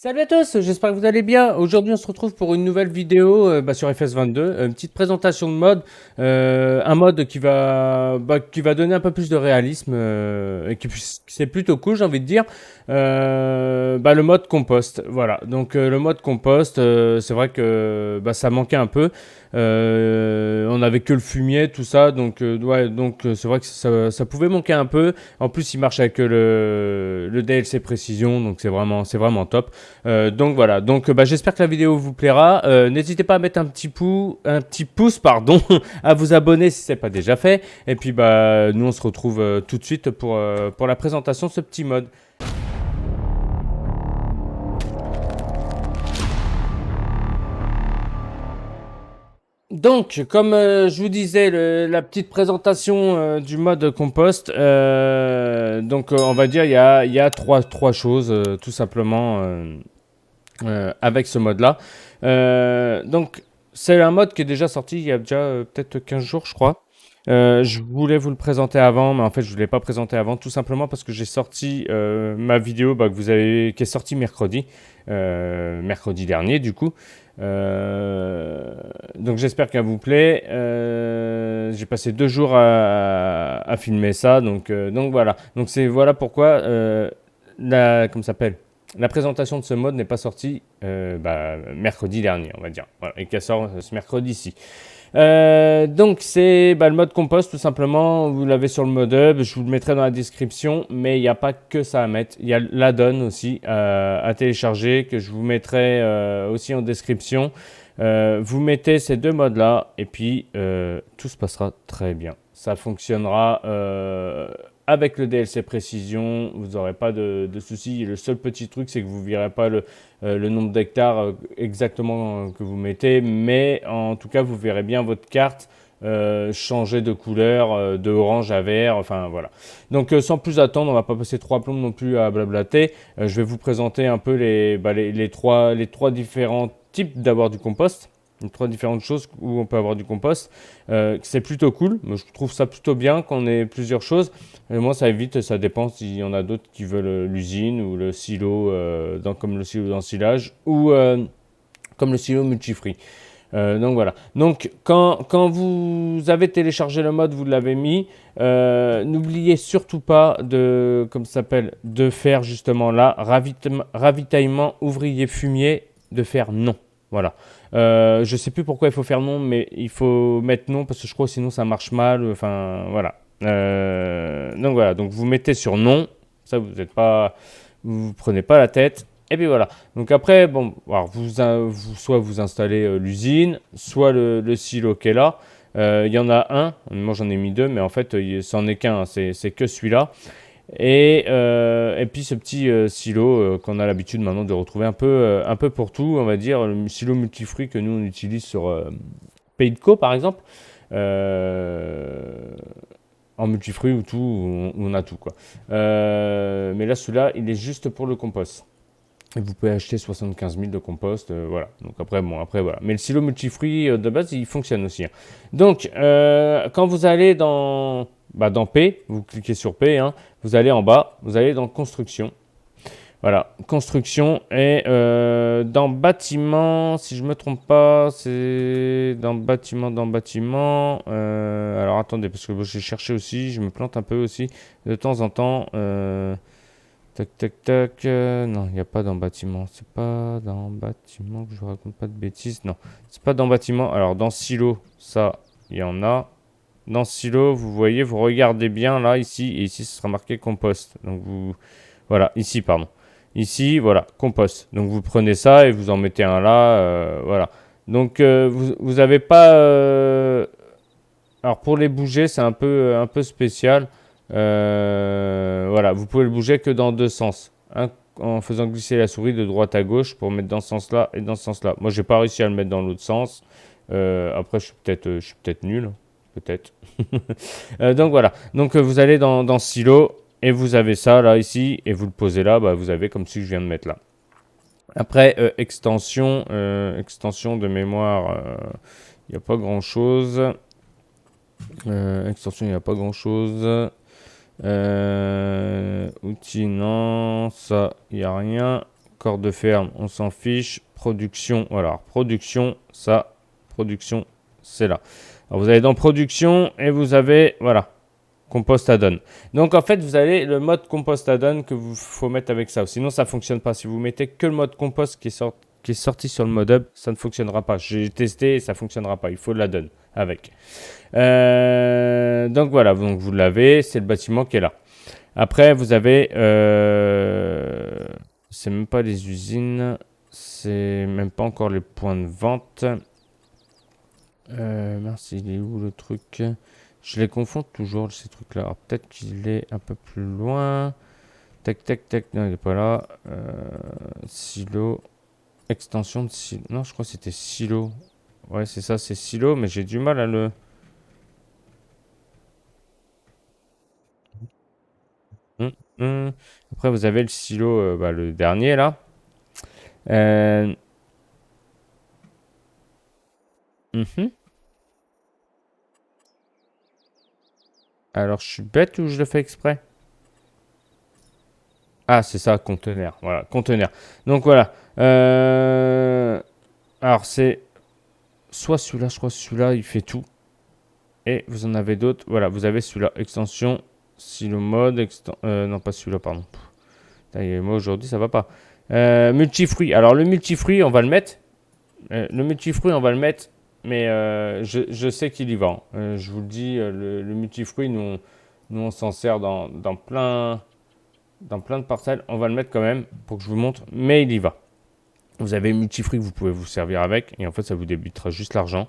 Salut à tous, j'espère que vous allez bien. Aujourd'hui, on se retrouve pour une nouvelle vidéo sur FS22, une petite présentation de mode, un mode qui va donner un peu plus de réalisme et c'est plutôt cool, j'ai envie de dire. Le mode compost, voilà. Donc le mode compost, c'est vrai que ça manquait un peu. On avait que le fumier, tout ça, donc c'est vrai que ça pouvait manquer un peu. En plus, il marche avec le DLC précision, donc c'est vraiment top. Donc voilà, j'espère que la vidéo vous plaira. N'hésitez pas à mettre un petit pouce, pardon, à vous abonner si ce n'est pas déjà fait. Et puis nous on se retrouve tout de suite pour la présentation de ce petit mode. Donc, comme je vous disais, la petite présentation du mode compost, on va dire il y a trois choses tout simplement avec ce mode-là. Donc, c'est un mode qui est déjà sorti il y a déjà peut-être 15 jours, je crois. Je voulais vous le présenter avant, mais en fait, je ne voulais pas présenter avant, tout simplement parce que j'ai sorti ma vidéo qui est sortie mercredi dernier, du coup. Donc, j'espère qu'elle vous plaît. J'ai passé 2 jours à filmer ça, donc voilà. Donc, voilà pourquoi comment ça s'appelle la présentation de ce mode n'est pas sortie mercredi dernier, on va dire, voilà, et qu'elle sort ce mercredi-ci. Donc c'est le mode compost tout simplement, vous l'avez sur le mode hub, je vous le mettrai dans la description, mais il n'y a pas que ça à mettre, il y a l'add-on aussi à télécharger que je vous mettrai aussi en description. Vous mettez ces deux modes là et puis tout se passera très bien. Ça fonctionnera avec le DLC précision, vous n'aurez pas de soucis. Le seul petit truc, c'est que vous ne verrez pas le nombre d'hectares exactement que vous mettez, mais en tout cas, vous verrez bien votre carte changer de couleur, de orange à vert, enfin voilà. Donc sans plus attendre, on va pas passer trois plombes non plus à blablater. Je vais vous présenter un peu les trois différents types d'avoir du compost. Les trois différentes choses où on peut avoir du compost. C'est plutôt cool. Moi, je trouve ça plutôt bien qu'on ait plusieurs choses. Et moi, ça évite, ça dépend s'il y en a d'autres qui veulent l'usine ou le silo, comme le silo d'ensilage, ou comme le silo multifruit. Donc voilà. Donc quand vous avez téléchargé le mode, vous l'avez mis, n'oubliez surtout pas comme ça s'appelle, de faire justement là, ravitaillement ouvrier fumier, de faire non. Voilà. Je sais plus pourquoi il faut faire non, mais il faut mettre non parce que je crois que sinon ça marche mal. Enfin voilà. Donc voilà. Donc vous mettez sur non. Ça vous prenez pas la tête. Et puis voilà. Donc après, bon, alors soit vous installez l'usine, soit le silo qui est là. Il y en a un, moi j'en ai mis deux, mais en fait, c'en est qu'un, c'est que celui-là. Et puis ce petit silo qu'on a l'habitude maintenant de retrouver un peu pour tout, on va dire, le silo multifruit que nous on utilise sur Pays de Co par exemple. En multifruit ou tout, où on a tout quoi. Mais là, celui-là, il est juste pour le compost. Et vous pouvez acheter 75 000 de compost, voilà. Donc après voilà. Mais le silo multifruit de base, il fonctionne aussi, hein. Donc, quand vous allez dans P, vous cliquez sur P, hein, vous allez en bas, vous allez dans construction. Voilà, construction et dans bâtiment, si je me trompe pas, c'est dans bâtiment. Alors attendez, parce que j'ai cherché aussi, je me plante un peu aussi de temps en temps. Tac, tac, tac. Non, il n'y a pas dans bâtiment. C'est pas dans bâtiment que je raconte pas de bêtises. Non, c'est pas dans bâtiment. Alors, dans silo, ça, il y en a. Dans silo, vous voyez, vous regardez bien là, ici. Et ici, ce sera marqué compost. Donc, voilà, ici, pardon. Ici, voilà, compost. Donc, vous prenez ça et vous en mettez un là. Voilà. Donc, vous avez pas. Alors, pour les bouger, c'est un peu spécial. Voilà, vous pouvez le bouger que dans deux sens. En faisant glisser la souris de droite à gauche pour mettre dans ce sens-là et dans ce sens-là. Moi, j'ai pas réussi à le mettre dans l'autre sens. Après, je suis peut-être nul, hein, peut-être. Donc voilà. Donc vous allez dans silo et vous avez ça là ici et vous le posez là. Vous avez comme si je viens de mettre là. Après extension de mémoire, il n'y a pas grand-chose. Extension, il n'y a pas grand-chose. Outils, non. Ça, il n'y a rien. Corps de ferme, on s'en fiche. Production, voilà. Production, ça. Production, c'est là. Alors, vous allez dans production et vous avez, voilà, compost add-on. Donc en fait, vous avez le mode compost add-on que vous faut mettre avec ça. Sinon, ça fonctionne pas. Si vous mettez que le mode compost qui est sorti sur le mode hub, ça ne fonctionnera pas. J'ai testé et ça fonctionnera pas. Il faut l'add-on avec. Donc voilà, donc vous l'avez. C'est le bâtiment qui est là. Après, vous avez, c'est même pas les usines, c'est même pas encore les points de vente. Merci, il est où le truc? Je les confonds toujours, ces trucs-là. Alors, peut-être qu'il est un peu plus loin. Tac, tac, tac. Non, il n'est pas là. Silo. Extension de silo. Non, je crois que c'était silo. Ouais, c'est ça, c'est silo, mais j'ai du mal à le... Hum, Après, vous avez le silo, bah, le dernier, là. Euh, mhm. Alors, je suis bête ou je le fais exprès? Ah, c'est ça, conteneur. Voilà, conteneur. Donc, voilà. Alors, c'est soit celui-là, je crois celui-là, il fait tout. Et vous en avez d'autres. Voilà, vous avez celui-là. Extension, silo mode. Non, pas celui-là, pardon. Moi, aujourd'hui, ça va pas. Multifruit. Alors, le multifruit, on va le mettre. Le multifruit, on va le mettre. Mais je sais qu'il y va. Je vous le dis, le multifruit, nous on s'en sert dans plein de parcelles. On va le mettre quand même pour que je vous montre. Mais il y va. Vous avez multifruit que vous pouvez vous servir avec. Et en fait, ça vous débutera juste l'argent.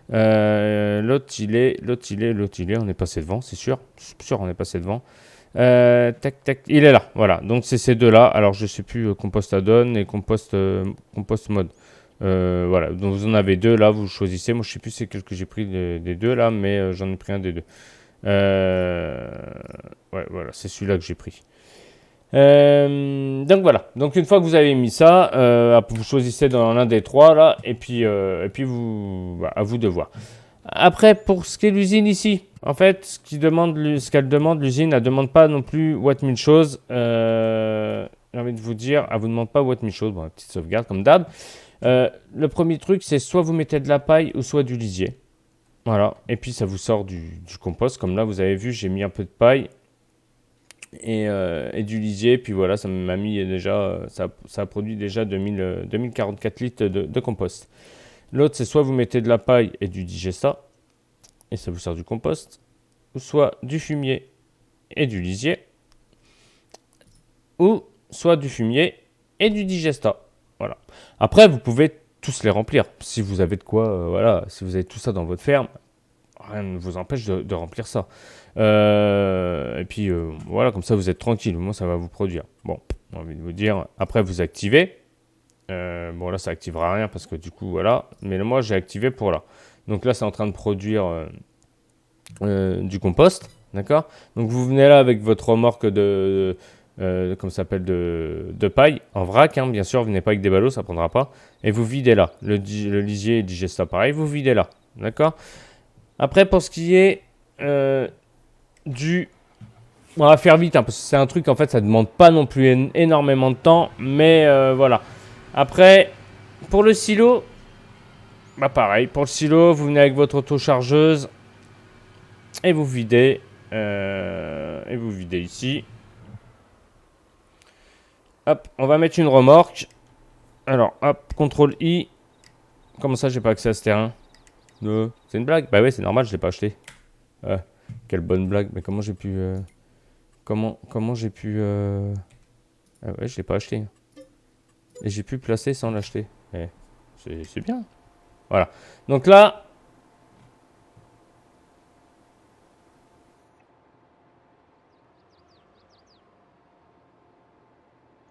L'autre, il est. On est passé devant, c'est sûr. C'est sûr, on est passé devant. Tac, tac. Il est là. Voilà. Donc, c'est ces deux-là. Alors, je sais plus, compost add-on et compost mode. Voilà. Donc, vous en avez deux là. Vous choisissez. Moi, je sais plus c'est quel que j'ai pris des deux là, mais j'en ai pris un des deux. Ouais, voilà. C'est celui-là que j'ai pris. Donc voilà. Donc une fois que vous avez mis ça, vous choisissez dans l'un des trois là, et puis vous, bah, à vous de voir. Après, pour ce qui est l'usine ici, en fait, ce qu'elle demande, l'usine, elle demande pas non plus what mille choses. J'ai envie de vous dire, elle vous demande pas what mille choses. Bon, petite sauvegarde comme d'hab. Le premier truc, c'est soit vous mettez de la paille ou soit du lisier. Voilà. Et puis ça vous sort du compost. Comme là, vous avez vu, j'ai mis un peu de paille et du lisier. Puis voilà, ça m'a mis déjà, ça a produit déjà 2044 litres de compost. L'autre, c'est soit vous mettez de la paille et du digesta, et ça vous sert du compost, ou soit du fumier et du lisier, ou soit du fumier et du digesta. Voilà. Après, vous pouvez tous les remplir. Si vous avez de quoi, voilà, si vous avez tout ça dans votre ferme, rien ne vous empêche de remplir ça. Et puis voilà, comme ça vous êtes tranquille, au moins ça va vous produire. Bon, j'ai envie de vous dire, après vous activez. Bon là ça activera rien parce que du coup voilà, mais là, moi j'ai activé pour là. Donc là c'est en train de produire du compost, d'accord. Donc vous venez là avec votre remorque comment ça s'appelle de paille en vrac, hein, bien sûr, vous venez pas avec des ballots, ça prendra pas. Et vous videz là, le lisier et le digesta pareil, vous videz là, d'accord. Après pour ce qui est on va faire vite, hein, parce que c'est un truc, en fait, ça demande pas non plus énormément de temps, mais voilà. Après, pour le silo, bah pareil, pour le silo, vous venez avec votre auto-chargeuse et vous videz. Et vous videz ici. Hop, on va mettre une remorque. Alors, hop, CTRL I. Comment ça, j'ai pas accès à ce terrain? C'est une blague? Bah ouais, c'est normal, je l'ai pas acheté. Quelle bonne blague, mais comment j'ai pu... Comment j'ai pu... Ah ouais, je l'ai pas acheté. Et j'ai pu placer sans l'acheter. C'est bien. Voilà. Donc là...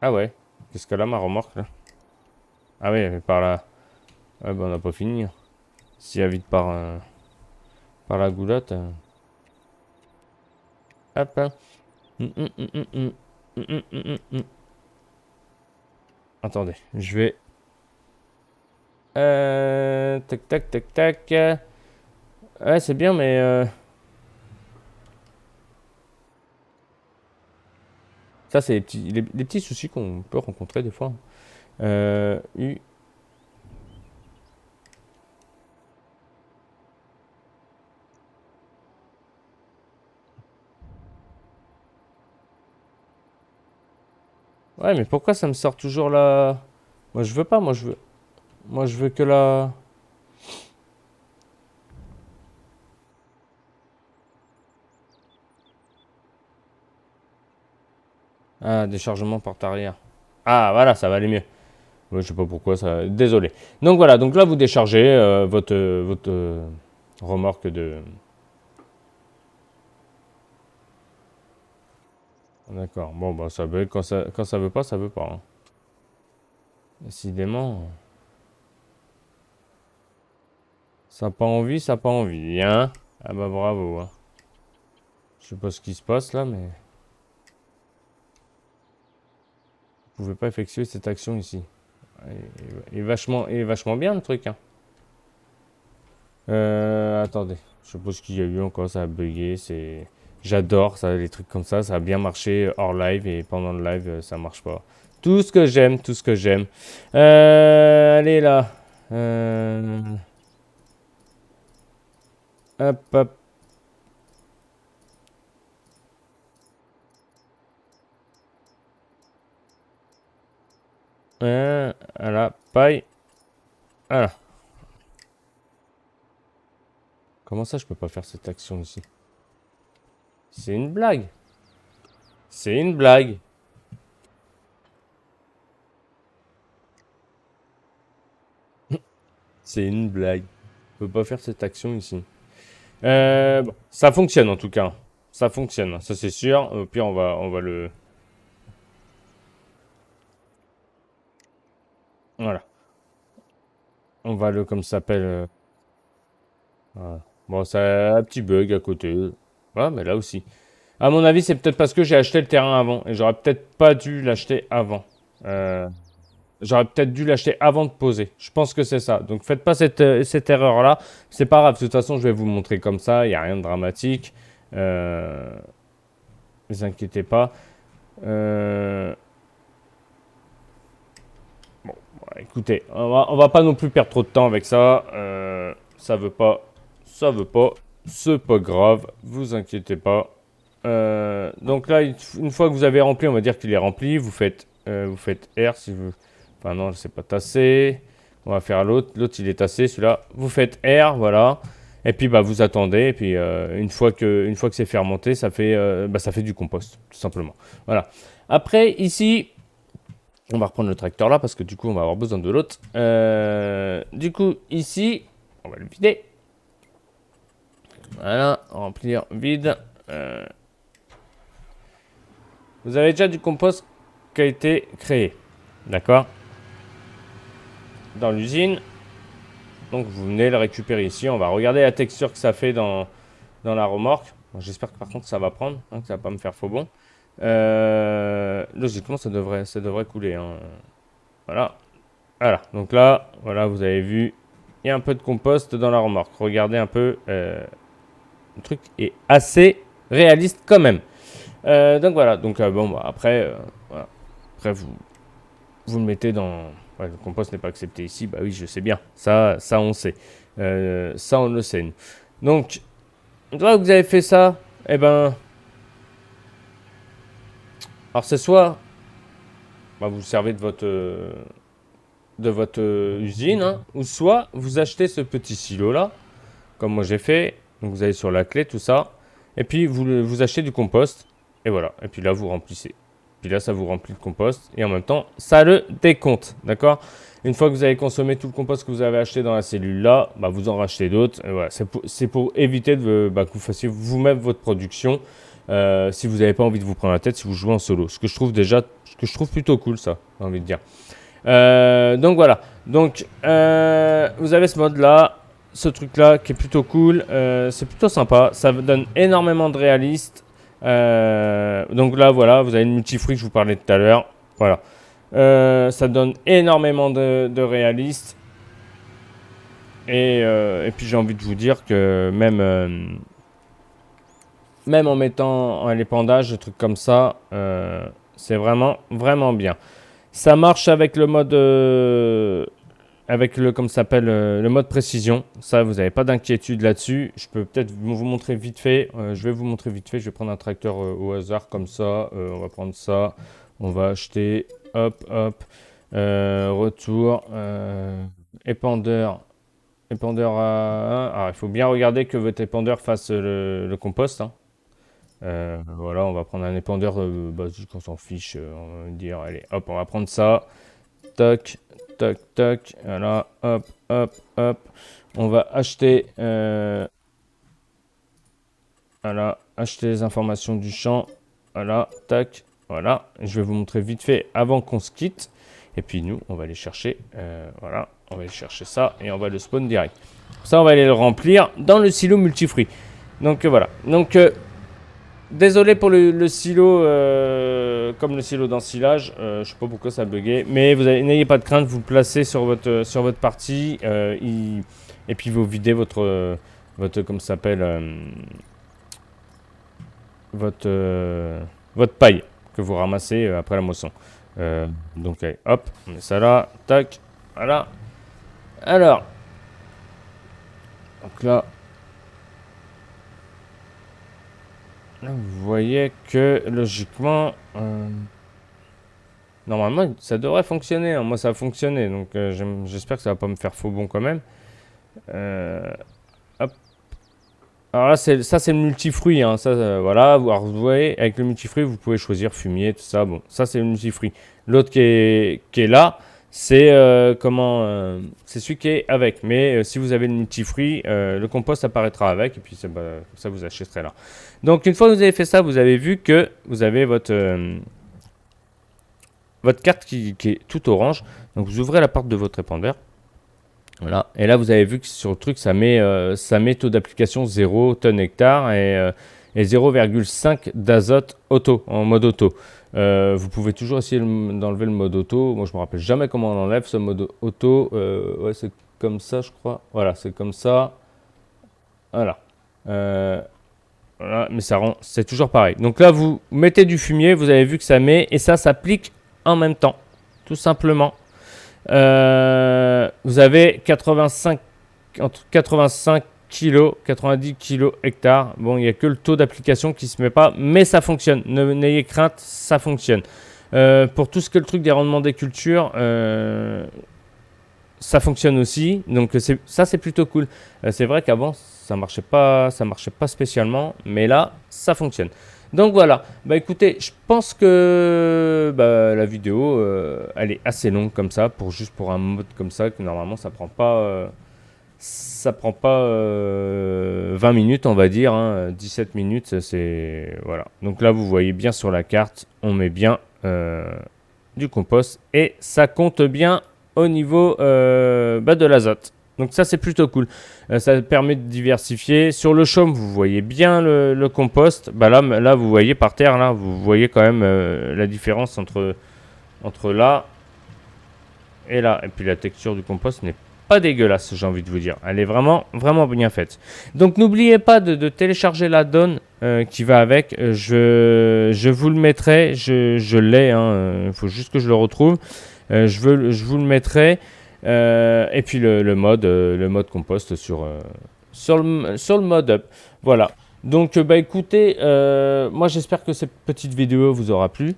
Ah ouais. Qu'est-ce qu'elle a ma remorque là? Ah ouais, par là. Ouais, bah on n'a pas fini. Si elle vide par la goulotte. Hop. Hein. Hum, hum, hum, hum, hum. Hum, hum, hum, hum, hum. Attendez, je vais... Tac, tac, tac, tac. Ouais, c'est bien, mais... Ça, c'est les petits soucis qu'on peut rencontrer des fois. U. Ouais, mais pourquoi ça me sort toujours la... Moi, je veux pas, moi, je veux... Moi, je veux que la... Ah, déchargement porte arrière. Ah, voilà, ça va aller mieux. Ouais, je sais pas pourquoi, ça... Désolé. Donc voilà, donc là, vous déchargez votre remorque de... D'accord. Bon, bah, ça bug. Quand ça veut pas, ça veut pas, hein. Décidément, ça n'a pas envie, ça n'a pas envie, hein. Ah bah bravo, hein. Je sais pas ce qui se passe là, mais... Vous pouvez pas effectuer cette action ici. Il est vachement bien le truc, hein. Attendez. Je suppose qu'il y a eu encore, ça a bugué, c'est... J'adore ça, les trucs comme ça a bien marché hors live et pendant le live, ça marche pas. Tout ce que j'aime, tout ce que j'aime. Allez là. Hop, hop. À la paille. Voilà. Comment ça, je peux pas faire cette action ici? C'est une blague. C'est une blague. C'est une blague. Je peux pas faire cette action ici. Bon, ça fonctionne en tout cas. Ça fonctionne, ça c'est sûr. Au pire, on va le... Voilà. On va le, comme ça s'appelle... voilà. Bon, ça a un petit bug à côté. Ouais, mais là aussi. À mon avis, c'est peut-être parce que j'ai acheté le terrain avant. Et j'aurais peut-être pas dû l'acheter avant. Euh, J'aurais peut-être dû l'acheter avant de poser. Je pense que c'est ça. Donc faites pas cette erreur-là. C'est pas grave. De toute façon, je vais vous montrer comme ça. Il n'y a rien de dramatique. Ne vous inquiétez pas. Euh, Écoutez, on va pas non plus perdre trop de temps avec ça. Ça veut pas. Ça veut pas. C'est pas grave. Vous inquiétez pas. Donc là, une fois que vous avez rempli, on va dire qu'il est rempli. Vous faites R si vous... Enfin non, c'est pas tassé. On va faire l'autre. L'autre, il est tassé. Celui-là, vous faites R, voilà. Et puis bah vous attendez. Et puis une fois que c'est fermenté, ça fait du compost, tout simplement. Voilà. Après ici, on va reprendre le tracteur là parce que du coup on va avoir besoin de l'autre. Du coup ici, on va le vider. Voilà, remplir, vide. Vous avez déjà du compost qui a été créé, d'accord, dans l'usine. Donc vous venez le récupérer ici. On va regarder la texture que ça fait dans la remorque. Bon, j'espère que par contre ça va prendre, hein, que ça va pas me faire faux bon. Logiquement ça devrait couler, hein. Voilà. Voilà. Donc là, voilà, vous avez vu, il y a un peu de compost dans la remorque. Regardez un peu. Le truc est assez réaliste quand même. Donc voilà. Donc bon, bah, après, voilà. Après vous le mettez dans... Ouais, le compost n'est pas accepté ici. Bah oui, je sais bien. Ça on sait. Ça, on le sait. Nous. Donc, une fois que vous avez fait ça, eh ben... Alors, c'est soit... Bah, vous servez de votre usine, hein, ou soit vous achetez ce petit silo-là, comme moi j'ai fait. Donc, vous allez sur la clé, tout ça. Et puis, vous achetez du compost. Et voilà. Et puis là, vous remplissez. Puis là, ça vous remplit le compost. Et en même temps, ça le décompte. D'accord? Une fois que vous avez consommé tout le compost que vous avez acheté dans la cellule là, bah, vous en rachetez d'autres. Voilà. C'est pour éviter que vous fassiez vous-même votre production. Si vous n'avez pas envie de vous prendre la tête, si vous jouez en solo. Ce que je trouve plutôt cool, ça, j'ai envie de dire. Donc voilà. Donc, vous avez ce mode là. Ce truc là qui est plutôt cool. C'est plutôt sympa. Ça vous donne énormément de réalisme. Donc là, voilà, vous avez une multifruit que je vous parlais tout à l'heure. Voilà. Ça donne énormément de réalisme. Et puis j'ai envie de vous dire que même en mettant un épandage, des trucs comme ça, c'est vraiment, vraiment bien. Ça marche avec le mode, avec le, comme ça s'appelle, le mode précision. Ça, vous n'avez pas d'inquiétude là-dessus. Je peux peut-être vous montrer vite fait. Je vais vous montrer vite fait. Je vais prendre un tracteur au hasard comme ça. On va prendre ça. On va acheter. Hop, hop. Retour. Épandeur. Épandeur à 1. Alors, il faut bien regarder que votre épandeur fasse le compost, hein. Voilà, on va prendre un épandeur basique, on s'en fiche. On va dire, allez, hop, on va prendre ça. Toc, toc, toc. Voilà, hop, hop, hop. On va acheter, voilà, acheter les informations du champ. Voilà, tac, voilà. Je vais vous montrer vite fait avant qu'on se quitte. Et puis nous, on va aller chercher, voilà, on va aller chercher ça et on va le spawn direct. Ça, on va aller le remplir dans le silo multifruit. Donc voilà. Donc désolé pour le silo, comme le silo d'ensilage, je sais pas pourquoi ça a bugué, mais vous n'ayez pas de crainte, vous le placez sur votre partie, et puis vous videz votre comme ça s'appelle, votre paille que vous ramassez après la moisson. Donc allez, hop, on met ça là, tac, voilà. Alors, donc là, vous voyez que logiquement, normalement, ça devrait fonctionner, hein. Moi, ça a fonctionné, donc j'espère que ça va pas me faire faux bon quand même. Hop. Alors là, ça c'est le multifruit, hein. Ça, voilà. Alors, vous voyez, avec le multifruit, vous pouvez choisir fumier, tout ça. Bon, ça c'est le multifruit. L'autre qui est là, c'est c'est celui qui est avec. Mais si vous avez le multifruit, le compost apparaîtra avec, et puis bah, ça vous achèterez là. Donc une fois que vous avez fait ça, vous avez vu que vous avez votre carte qui est tout orange. Donc vous ouvrez la porte de votre épandeur. Voilà. Et là, vous avez vu que sur le truc, ça met taux d'application 0 tonnes hectare et 0,5 d'azote auto, en mode auto. Vous pouvez toujours essayer d'enlever le mode auto. Moi, je me rappelle jamais comment on enlève ce mode auto. Ouais, c'est comme ça, je crois. Voilà, c'est comme ça. Voilà. Voilà, mais c'est toujours pareil. Donc là, vous mettez du fumier, vous avez vu que ça met, et ça s'applique en même temps, tout simplement. Vous avez 85, entre 85 kg, 90 kg hectare. Bon, il n'y a que le taux d'application qui ne se met pas, mais ça fonctionne. N'ayez crainte, ça fonctionne. Pour tout ce que le truc des rendements des cultures, ça fonctionne aussi. Donc ça, c'est plutôt cool. C'est vrai qu'avant, ça marchait pas spécialement, mais là, ça fonctionne. Donc voilà, bah écoutez, je pense que la vidéo, elle est assez longue comme ça, juste pour un mode comme ça, que normalement ça prend pas 20 minutes, on va dire, hein, 17 minutes, c'est voilà. Donc là, vous voyez bien sur la carte, on met bien du compost et ça compte bien au niveau de l'azote. Donc ça, c'est plutôt cool. Ça permet de diversifier. Sur le chaume, vous voyez bien le compost. Là, vous voyez par terre, là, vous voyez quand même la différence entre là et là. Et puis la texture du compost n'est pas dégueulasse, j'ai envie de vous dire. Elle est vraiment, vraiment bien faite. Donc n'oubliez pas de télécharger la donne qui va avec. Je vous le mettrai. Je l'ai. Il faut juste que je le retrouve. Je vous le mettrai. Et puis le mode compost sur le mode up. Voilà. Donc écoutez, moi j'espère que cette petite vidéo vous aura plu.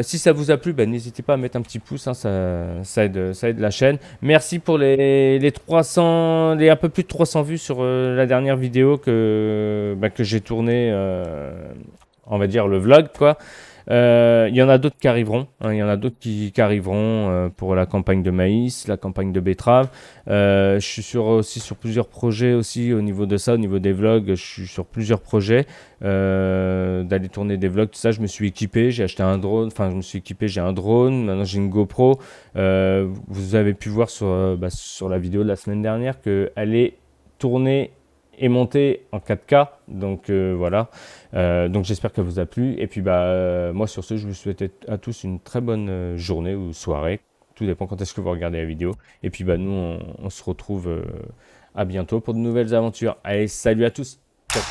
Si ça vous a plu, n'hésitez pas à mettre un petit pouce, hein, ça aide la chaîne. Merci pour les un peu plus de 300 vues sur la dernière vidéo que j'ai tournée, on va dire le vlog quoi. Il y en a d'autres qui arriveront, hein, il y en a d'autres qui arriveront pour la campagne de maïs, la campagne de betterave. Je suis aussi sur plusieurs projets aussi au niveau de ça, au niveau des vlogs. Je suis sur plusieurs projets d'aller tourner des vlogs, tout ça. Je me suis équipé, j'ai acheté un drone, enfin je me suis équipé, j'ai un drone, maintenant j'ai une GoPro. Vous avez pu voir sur la vidéo de la semaine dernière qu'elle est tournée et montée en 4K, donc voilà. Donc j'espère qu'elle vous a plu. Et puis moi sur ce, je vous souhaite à tous une très bonne journée ou soirée. Tout dépend quand est-ce que vous regardez la vidéo. Et puis nous, on se retrouve à bientôt pour de nouvelles aventures. Allez, salut à tous. Ciao.